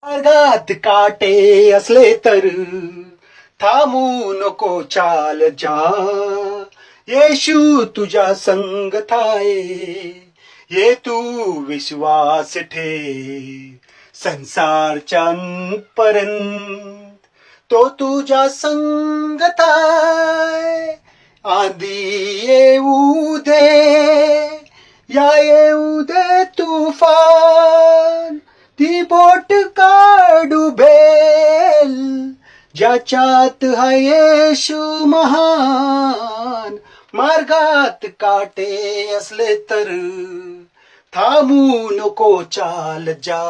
मार्गात काटे असले तर थांबू नको, चाल जा. येशू तुझ्या संगत आहे, ये तू विश्वास ठेव. संसारच्या पर्यंत तो तुझ्या संगत आहे. आधी येऊ दे, येऊ दे तुफान, ती बोट काढू भेल, ज्याच्यात हा येशू महान. मार्गात काटे असले तर थांबू नको, चाल जा.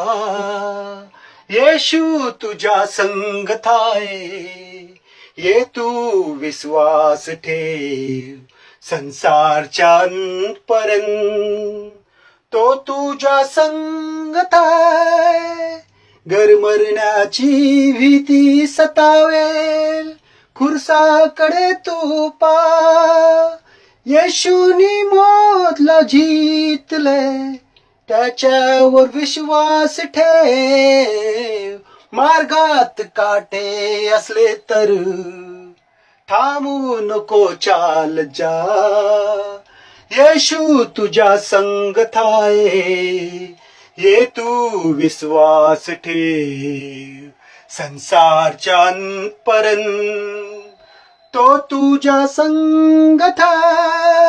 येशू तुझ्या संगत आहे, ये तू विश्वास ठेव. संसारच्या पर्यंत तो तुझ्या संगत आहे. घर मरण्याची भीती सतावेल, खुरसाकडे तू पा. येशूनी मौतला जितले, त्याच्यावर विश्वास ठेव. मार्गात काटे असले तर थांबू नको, चाल जा. येशू तुझ्या संगत आहे, ये तू विश्वास ठेव. संसारच्या पर्यंत तो तुझ्या संगत आहे.